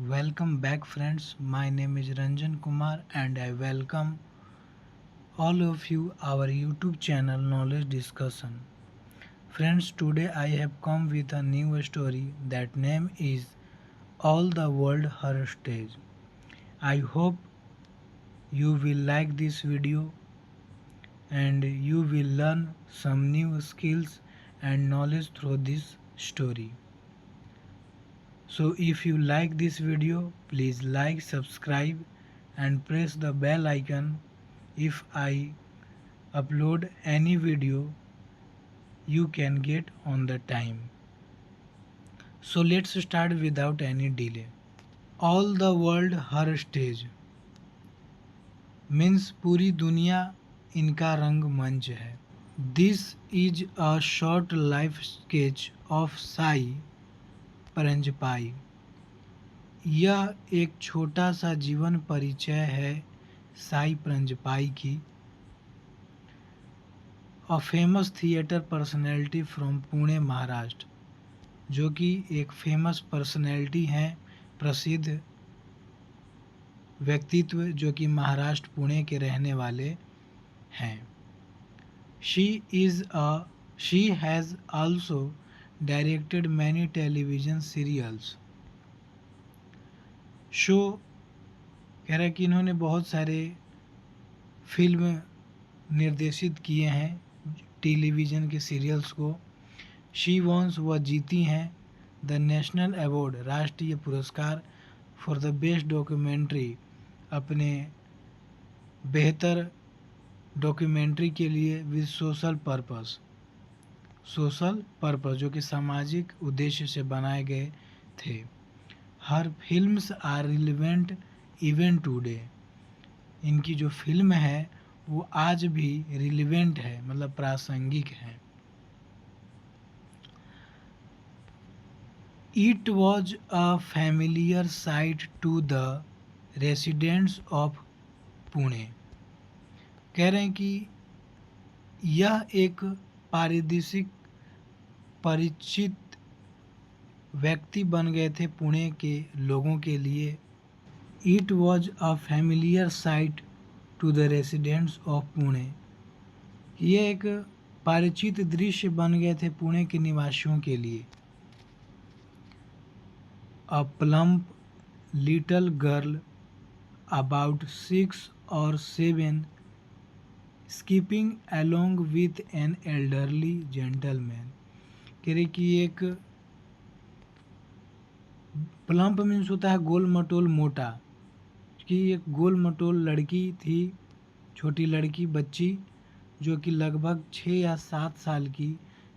Welcome back, friends. My name is Ranjan Kumar, and I welcome all of you our YouTube channel Knowledge Discussion. Friends, today I have come with a new story that name is All the World Her Stage. I hope you will like this video and you will learn some new skills and knowledge through this story. So if you like this video, please like, subscribe and press the bell icon. If I upload any video, you can get on the time. So let's start without any delay. All the world her stage means पूरी दुनिया इनका रंग मंच है. This is a short life sketch of Sai Paranjpai. यह एक छोटा सा जीवन परिचय है साई प्रंजपाई की. A famous theatre personality from Pune Maharashtra, जो कि एक फेमस पर्सनैलिटी हैं, प्रसिद्ध व्यक्तित्व जो कि महाराष्ट्र पुणे के रहने वाले हैं. She has also directed many television serials. शो कह रहा है कि इन्होंने बहुत सारे फिल्म निर्देशित किए हैं, टेलीविज़न के सीरियल्स को. शी वॉन्स वह जीती हैं द नेशनल अवार्ड, राष्ट्रीय पुरस्कार, फॉर द बेस्ट डॉक्यूमेंट्री, अपने बेहतर डॉक्यूमेंट्री के लिए, विद सोशल पर्पस जो कि सामाजिक उद्देश्य से बनाए गए थे. हर films are relevant even today. इनकी जो फिल्म है वो आज भी रिलेवेंट है, मतलब प्रासंगिक है. It was a familiar sight to the residents of Pune. कह रहे हैं कि यह एक पारिदृशिक परिचित व्यक्ति बन गए थे पुणे के लोगों के लिए. It was a familiar sight to the residents of Pune. ये एक परिचित दृश्य बन गए थे पुणे के निवासियों के लिए. A plump little girl about 6 or 7 skipping along with an elderly gentleman. कह रहे कि एक प्लम्प मीन्स होता है गोल मटोल मोटा, कि एक गोल मटोल लड़की थी, छोटी लड़की बच्ची, जो कि लगभग 6 या 7 साल की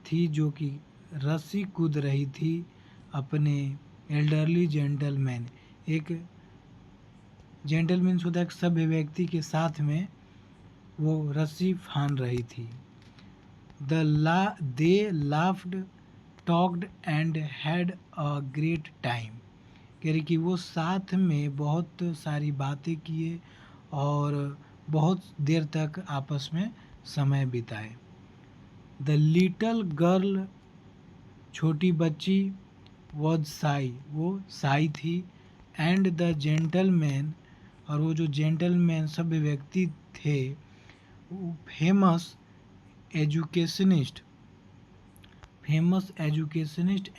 थी, जो कि रस्सी कूद रही थी अपने एल्डरली जेंटलमैन. एक जेंटलमैन होता है एक सभ्य व्यक्ति के साथ में वो रस्सी फान रही थी. They laughed, talked and had a great time. कह रही कि वो साथ में बहुत सारी बातें किए और बहुत देर तक आपस में समय बिताए. द लिटल गर्ल, छोटी बच्ची, वॉज साई, वो साई थी. एंड द जेंटलमैन, और वो जो जेंटलमैन सभ्य व्यक्ति थे, फेमस एजुकेशनिस्ट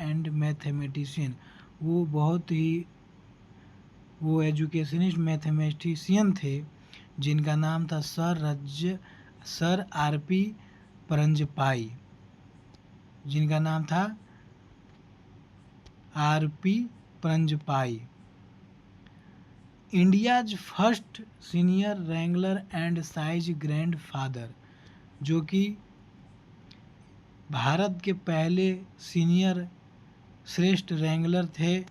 एंड मैथमेटिशियन. वो एजुकेशनिस्ट मैथमेटिशियन थे जिनका नाम था सर आर.पी. परंजपाई. जिनका नाम था R P. Paranjpye. India's first senior wrangler and Sai's grandfather, जो कि भारत के पहले सीनियर श्रेष्ठ रैंगलर थे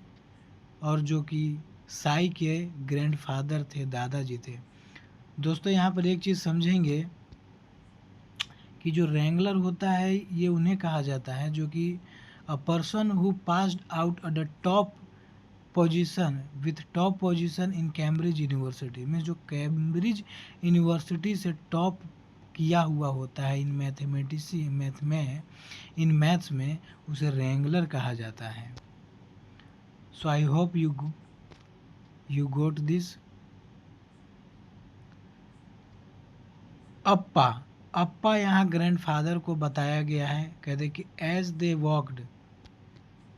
और जो कि साई के ग्रैंडफादर थे, दादाजी थे. दोस्तों यहाँ पर एक चीज़ समझेंगे कि जो रैंगलर होता है ये उन्हें कहा जाता है जो कि a person who passed out at the top position in Cambridge university में, जो कैम्ब्रिज यूनिवर्सिटी से टॉप किया हुआ होता है इन मैथ्स में, उसे रैंगलर कहा जाता है. So I hope you You got this? Appa, Appa यहाँ ग्रैंडफादर को बताया गया है। कहते कि एज दे वॉकड,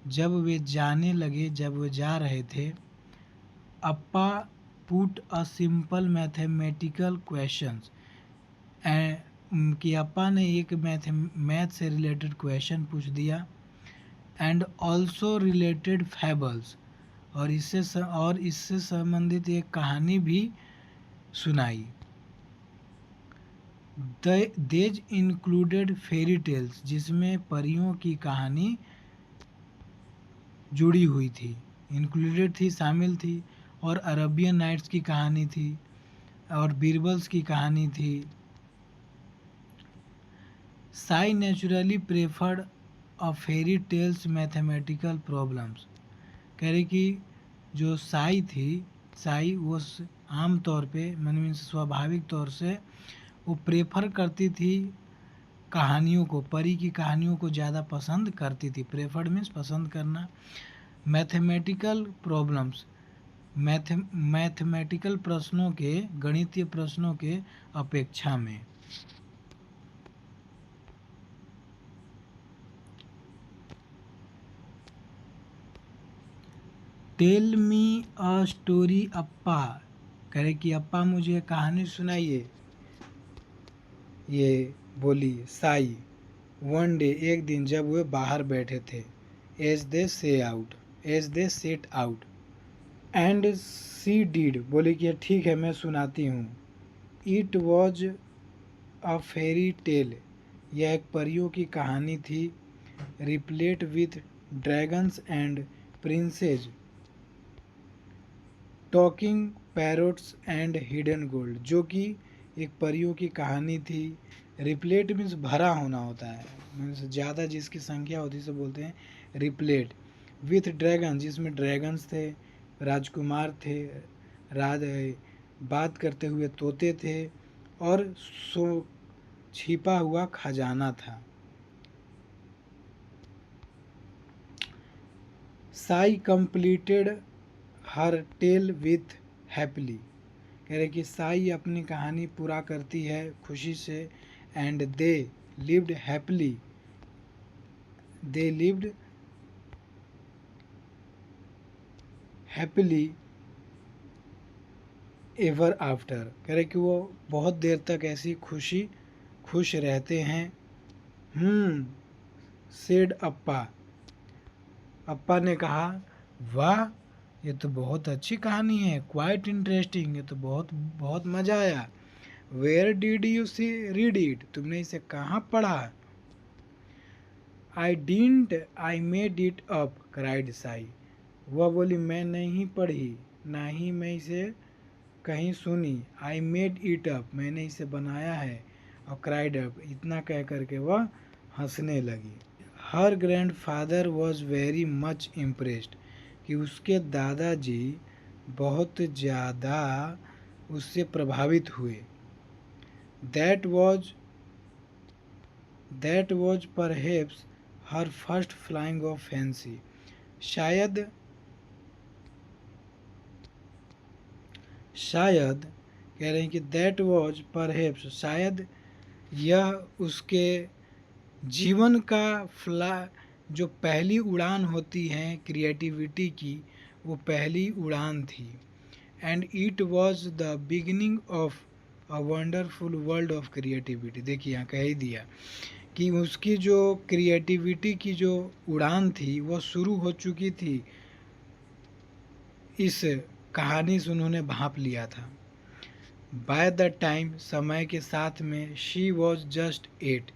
जब वे जाने लगे, जब वे जा रहे थे, Appa put a simple mathematical questions, कि अप्पा ने एक मैथ से रिलेटेड क्वेश्चन पूछ दिया, एंड ऑल्सो रिलेटेड फैबल्स, और इससे संबंधित एक कहानी भी सुनाई। देज इंक्लूडेड फेरी टेल्स, जिसमें परियों की कहानी जुड़ी हुई थी, इंक्लूडेड थी, शामिल थी, और अरबियन नाइट्स की कहानी थी, और बीरबल्स की कहानी थी। साई नेचुरली प्रेफर्ड अ फेरी टेल्स मैथमेटिकल प्रॉब्लम्स, कह रही कि जो साई थी, साई वो आम तौर पे मीन्स स्वाभाविक तौर से वो प्रेफर करती थी कहानियों को, परी की कहानियों को ज़्यादा पसंद करती थी। प्रेफर्ड मीन्स पसंद करना। मैथमेटिकल प्रॉब्लम्स, मैथमेटिकल प्रश्नों के, गणितीय प्रश्नों के अपेक्षा में। टेल मी अ स्टोरी अप्पा, कह रहे कि अप्पा मुझे कहानी सुनाइए। ये बोली साई। वन डे, एक दिन, जब वे बाहर बैठे थे, as they set out, and she did, बोली कि ठीक है मैं सुनाती हूँ। It was a fairy tale, यह एक परियों की कहानी थी। Replete with dragons and princes, talking parrots and hidden gold, जो कि एक परियों की कहानी थी। रिप्लेट मीन्स भरा होना होता है, मीन्स ज़्यादा जिसकी संख्या होती है से बोलते हैं रिप्लेट। विथ ड्रैगन, जिसमें ड्रैगन्स थे, राजकुमार थे, राज बात करते हुए तोते थे, और सो छिपा हुआ खजाना था। Sai completed her tale with happily, कह रहे कि साई अपनी कहानी पूरा करती है खुशी से। And they lived happily, they lived happily ever after, कह रहे कि वो बहुत देर तक ऐसी खुश रहते हैं। सेड अप्पा, अप्पा ने कहा, वाह ये तो बहुत अच्छी कहानी है, क्वाइट इंटरेस्टिंग, ये तो बहुत बहुत मज़ा आया। Where did you see read it, तुमने इसे कहाँ पढ़ा? I didn't, I made it up, cried Sai, वह बोली मैं नहीं पढ़ी, ना ही मैं इसे कहीं सुनी। आई मेड इट अप, मैंने इसे बनाया है, और क्राइड अप, इतना कह करके वह हंसने लगी। Her grandfather was very much impressed, कि उसके दादाजी बहुत ज़्यादा उससे प्रभावित हुए। That was perhaps her first flying of fancy, शायद कह रहे हैं कि दैट वॉज परहैप्स, शायद यह उसके जीवन का जो पहली उड़ान होती है क्रिएटिविटी की, वो पहली उड़ान थी। And it was the beginning of a wonderful world of creativity, देखिए यहाँ कह ही दिया कि उसकी जो क्रिएटिविटी की जो उड़ान थी वह शुरू हो चुकी थी, इस कहानी से उन्होंने भांप लिया था। बाय द टाइम, समय के साथ में, शी वॉज जस्ट 8,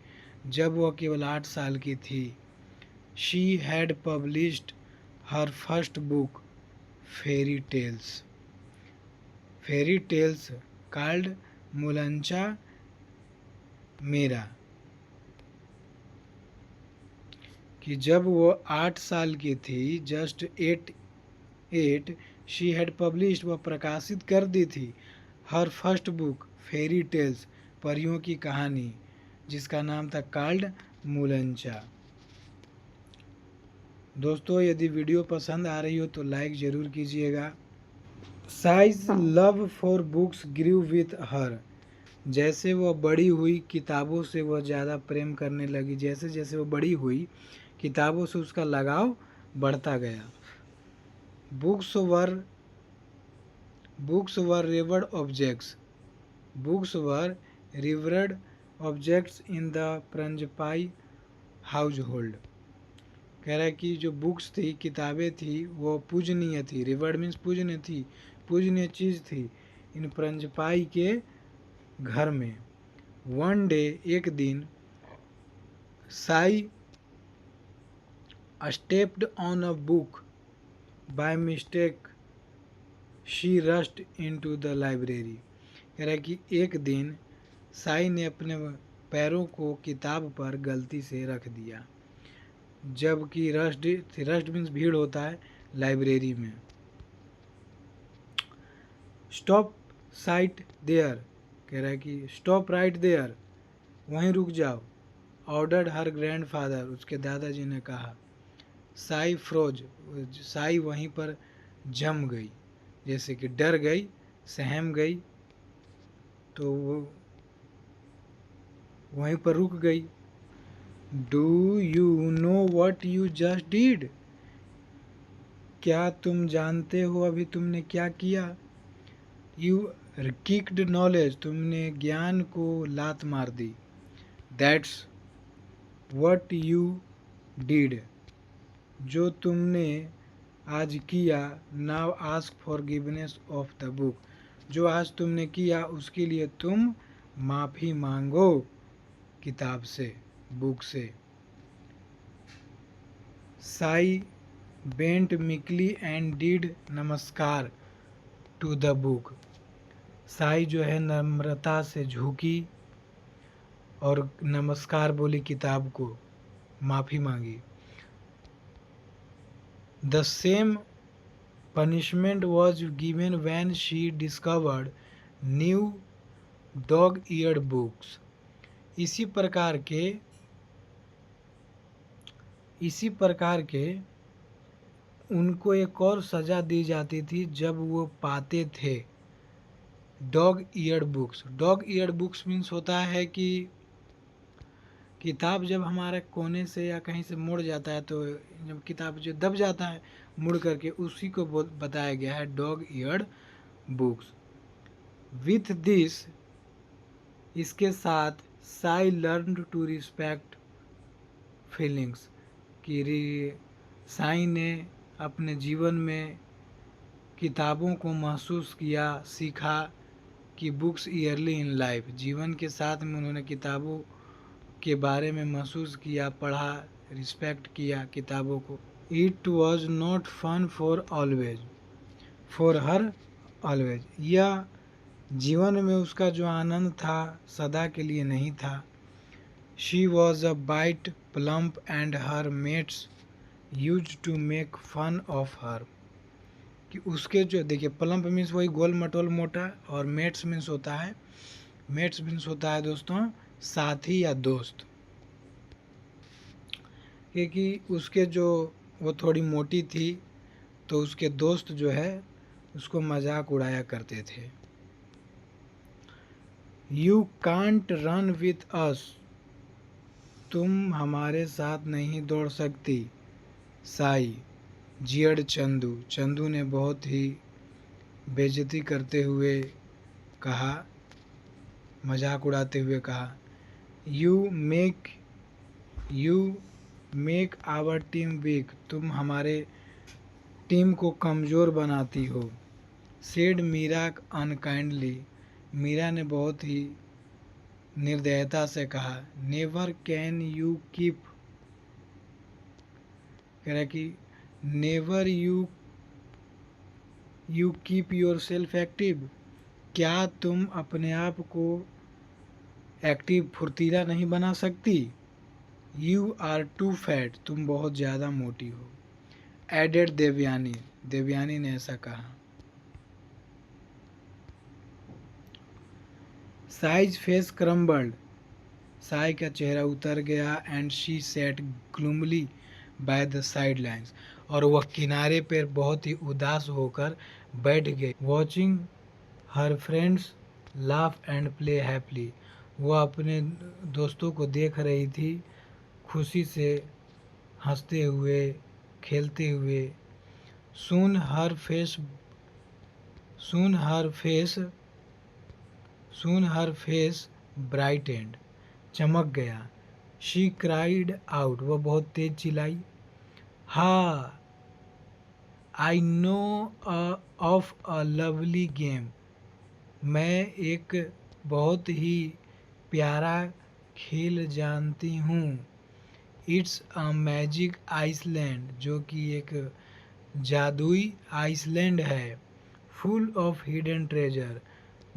जब वह केवल 8 साल की थी। She had published her first book fairy tales called Mulancha Mera, कि जब वो 8 साल की थी, जस्ट 8, शी हैड पब्लिश्ड, वह प्रकाशित कर दी थी, हर फर्स्ट बुक फेरी टेल्स, परियों की कहानी, जिसका नाम था कॉल्ड मुलंचा। दोस्तों यदि वीडियो पसंद आ रही हो तो लाइक ज़रूर कीजिएगा, Sai's love for books grew with her. जैसे वह बड़ी हुई किताबों से वह ज़्यादा प्रेम करने लगी। जैसे जैसे वह बड़ी हुई किताबों से उसका लगाव बढ़ता गया। Books were revered objects. Books were revered objects in the Paranjpye household. कह रहा है कि जो बुक्स थी, किताबें थी, वो पूजनीय थी। रिवर्ड मीन्स पूजनीय थी, पूजनीय चीज़ थी इन प्रंजपाई के घर में। वन डे, एक दिन, Sai stepped on a book by mistake, she rust into the library. कह रहा है कि एक दिन साई ने अपने पैरों को किताब पर गलती से रख दिया, जबकि रस्ट मीन्स भीड़ होता है लाइब्रेरी में। Stop sight there. कह रहा है कि स्टॉप राइट देयर, वहीं रुक जाओ। ऑर्डर्ड हर ग्रैंडफादर, उसके दादाजी ने कहा। साई फ्रोज, साई वहीं पर जम गई, जैसे कि डर गई, सहम गई, तो वो वहीं पर रुक गई। Do you know what you just did. क्या तुम जानते हो अभी तुमने क्या किया। यू किक्ड नॉलेज, तुमने ज्ञान को लात मार दी। दैट्स वट यू डिड, जो तुमने आज किया। Now ask forgiveness of the book, जो आज तुमने किया उसके लिए तुम माफ़ी मांगो किताब से, बुक से। साई बेंट मिकली एंड डिड नमस्कार टू द बुक। साई जो है नम्रता से झुकी और नमस्कार बोली किताब को, माफ़ी मांगी। The same punishment was given when she discovered new dog-eared books। इसी प्रकार के उनको एक और सज़ा दी जाती थी जब वो पाते थे dog eared books. Dog eared books means होता है कि किताब जब हमारे कोने से या कहीं से मुड़ जाता है, तो जब किताब जो दब जाता है मुड़ करके, उसी को बताया गया है dog eared books. With this, इसके साथ, Sai learn to respect feelings, कि साई ने अपने जीवन में किताबों को महसूस किया, सीखा कि बुक्स ईयरली इन लाइफ, जीवन के साथ में उन्होंने किताबों के बारे में महसूस किया, पढ़ा, रिस्पेक्ट किया किताबों को। It was not fun for always, for her always, यह जीवन में उसका जो आनंद था सदा के लिए नहीं था। She was a bit plump and her mates used to make fun of her. कि उसके जो, देखिए प्लम्प मीन्स वही गोल मटोल मोटा, और मेट्स मीन्स होता है दोस्तों साथी या दोस्त। क्योंकि उसके जो, वो थोड़ी मोटी थी तो उसके दोस्त जो है उसको मजाक उड़ाया करते थे। You can't run with us, तुम हमारे साथ नहीं दौड़ सकती। साई जियड चंदू, चंदू ने बहुत ही बेइज्जती करते हुए कहा, मजाक उड़ाते हुए कहा। You make our team weak, तुम हमारे टीम को कमज़ोर बनाती हो। सेड मीरा अनकाइंडली, मीरा ने बहुत ही निर्दयता से कहा। नेवर कैन यू कीप, कह रहा कि never you keep your self active, क्या तुम अपने आप को एक्टिव, फुर्तीला नहीं बना सकती। यू आर टू फैट, तुम बहुत ज़्यादा मोटी हो। एडेड देवयानी, देवयानी ने ऐसा कहा। साइज फेस क्रम्बल्ड, साई का चेहरा उतर गया। And she sat gloomily by the sidelines, और वह किनारे पर बहुत ही उदास होकर बैठ गई। Watching her friends laugh and play happily, वह अपने दोस्तों को देख रही थी खुशी से हंसते हुए, खेलते हुए। Soon her face soon her face soon her face brightened, चमक गया। She cried out, वह बहुत तेज चिल्लाई। हा, I know of a lovely game, मैं एक बहुत ही प्यारा खेल जानती हूँ। इट्स अ मैजिक आइसलैंड, जो कि एक जादुई आइसलैंड है। फुल ऑफ हिडन ट्रेजर,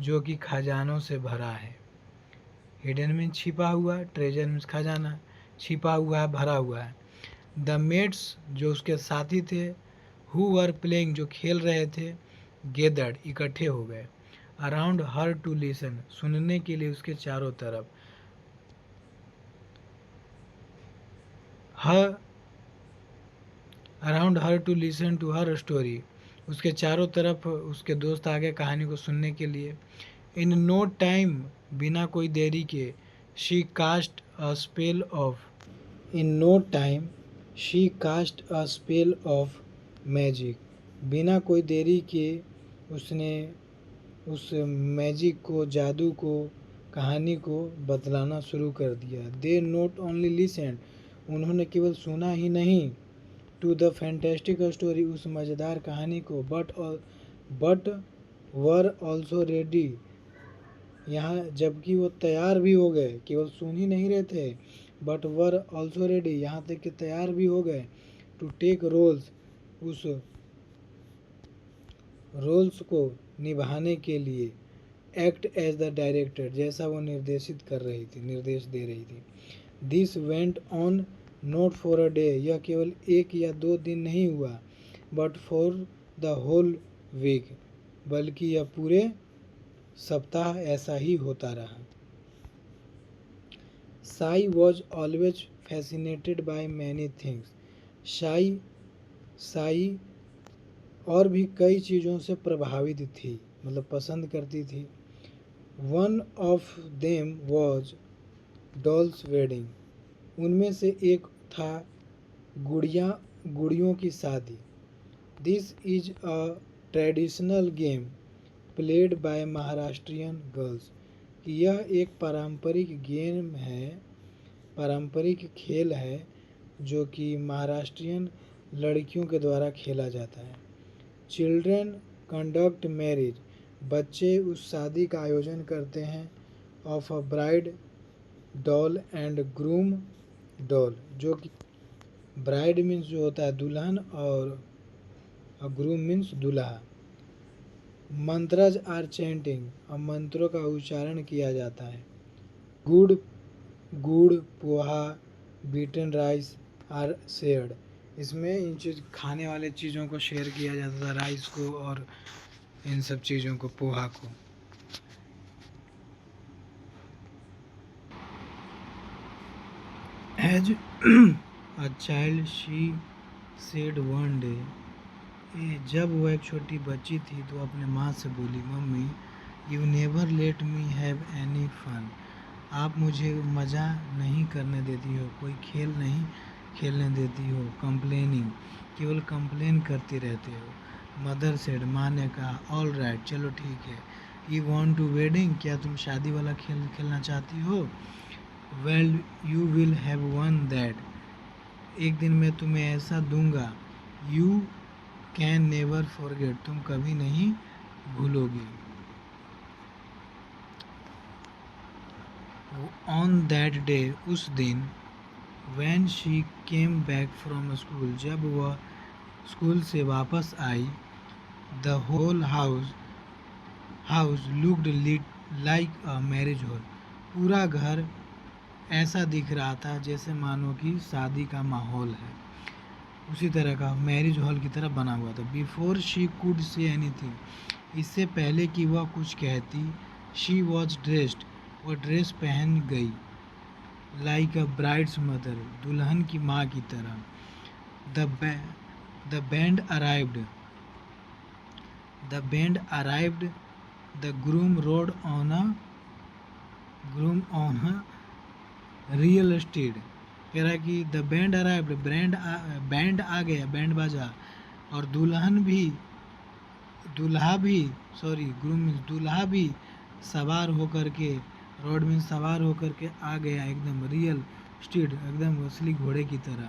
जो कि खजानों से भरा है। हिडन मीन्स छिपा हुआ, ट्रेजर मीन्स खजाना, छिपा हुआ है, भरा हुआ है। द मेट्स, जो उसके साथी थे, हु वर प्लेइंग, जो खेल रहे थे, गेदर्ड, इकट्ठे हो गए। अराउंड हर टू लिसन, सुनने के लिए उसके चारों तरफ। Her around her to listen to her story, उसके चारों तरफ उसके दोस्त आ गए कहानी को सुनने के लिए। इन नो टाइम, बिना कोई देरी के, she cast a spell of in no time she cast a spell of magic, बिना कोई देरी के उसने उस मैजिक को, जादू को, कहानी को बतलाना शुरू कर दिया। दे नॉट ओनली लिसन, उन्होंने केवल सुना ही नहीं, टू द फैंटेस्टिक स्टोरी, उस मज़ेदार कहानी को, बट वर ऑल्सो रेडी, यहाँ जबकि वो तैयार भी हो गए, केवल सुन ही नहीं रहे थे, बट वर ऑल्सो रेडी, यहाँ तक कि तैयार भी हो गए, टू टेक रोल्स, उस रोल्स को निभाने के लिए, एक्ट एज द डायरेक्टर, जैसा वो निर्देशित कर रही थी, निर्देश दे रही थी। This went on not for a day, यह केवल एक या दो दिन नहीं हुआ, but for the whole week, बल्कि यह पूरे सप्ताह ऐसा ही होता रहा। Sai was always fascinated by many things, Sai और भी कई चीज़ों से प्रभावित थी, मतलब पसंद करती थी। One of them was dolls wedding, उनमें से एक था गुड़ियों की शादी। This is a traditional game played by Maharashtrian girls, कि यह एक पारंपरिक गेम है, पारंपरिक खेल है, जो कि महाराष्ट्रियन लड़कियों के द्वारा खेला जाता है। चिल्ड्रन कंडक्ट मैरिज, बच्चे उस शादी का आयोजन करते हैं। Of a bride doll and groom doll, जो कि ब्राइड मीन्स जो होता है दुल्हन, और ग्रूम मीन्स दूल्हा। मंत्रज आर चैंटिंग, अब मंत्रों का उच्चारण किया जाता है। गुड़ गुड़, poha, beaten rice are shared, इसमें इन चीज़ खाने वाले चीज़ों को शेयर किया जाता था, राइस को और इन सब चीज़ों को, पोहा को। As a child she said one day, जब वो एक छोटी बच्ची थी तो अपने माँ से बोली, mummy you never let me have any fun, आप मुझे मज़ा नहीं करने देती हो, कोई खेल नहीं खेलने देती हो। कंप्लेनिंग, केवल कंप्लेन करती रहते हो। मदर सेड, माँ ने कहा, ऑल राइट, चलो ठीक है। यू वॉन्ट टू वेडिंग, क्या तुम शादी वाला खेल खेलना चाहती हो? Well you will have one that, एक दिन मैं तुम्हें ऐसा दूंगा, यू कैन नेवर फॉरगेट, तुम कभी नहीं भूलोगे। ऑन दैट डे, उस दिन, when she came back from school, जब वह स्कूल से वापस आई, the whole house looked like a marriage hall, पूरा घर ऐसा दिख रहा था जैसे मानो कि शादी का माहौल है, उसी तरह का मैरिज हॉल की तरह बना हुआ था। Before she could say anything, इससे पहले कि वह कुछ कहती, शी वॉज ड्रेस्ड, वह ड्रेस पहन गई। लाइक अ ब्राइड्स मदर, दुल्हन की माँ की तरह। The band arrived. The band arrived. The groom rode on a real steed. कह रहा है कि द बैंड अराइव्ड, बैंड आ गया, बैंड बाजा, और ग्रूम मीन्स दूल्हा भी सवार होकर के, रोड मीन्स सवार होकर के आ गया, एकदम रियल स्टीड, एकदम असली घोड़े की तरह।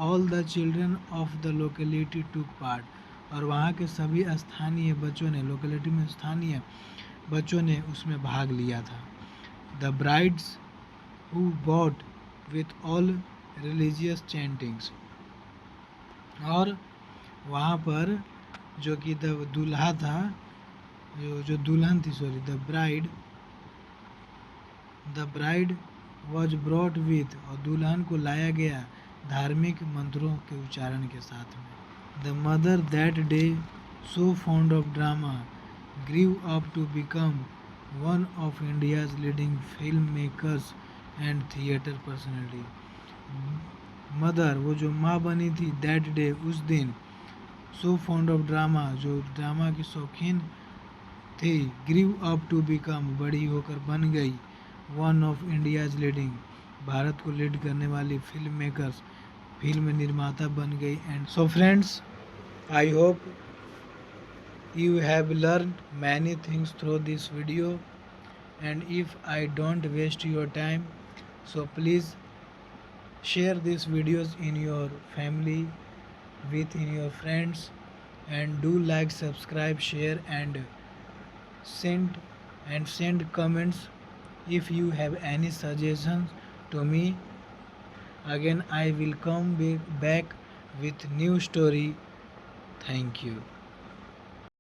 All the children of the locality took part, और वहाँ के सभी स्थानीय बच्चों ने, लोकेलिटी में स्थानीय बच्चों ने उसमें भाग लिया था। The brides who bought with all religious chantings, और वहाँ पर जो कि दूल्हा था, जो दुल्हन थी, sorry, the bride was brought with, और दुल्हन को लाया गया धार्मिक मंत्रों के उच्चारण के साथ में। The mother that day so fond of drama grew up to become one of India's leading film makers and theatre personality. Mother, वो जो माँ बनी थी, दैट डे, उस दिन, सो फॉन्ड ऑफ ड्रामा, जो ड्रामा की शौकीन थी, ग्रीव अप टू बिकम, बड़ी होकर बन गई, one of India's leading, Bharat को लीड करने वाली फिल्म मेकर्स, फिल्म निर्माता बन गई। And so friends, I hope you have learned many things through this video, and if I don't waste your time, so please share these videos in your family, within your friends, and do like, subscribe, share, and send comments if you have any suggestions to me. Again I will come back with new story. Thank you.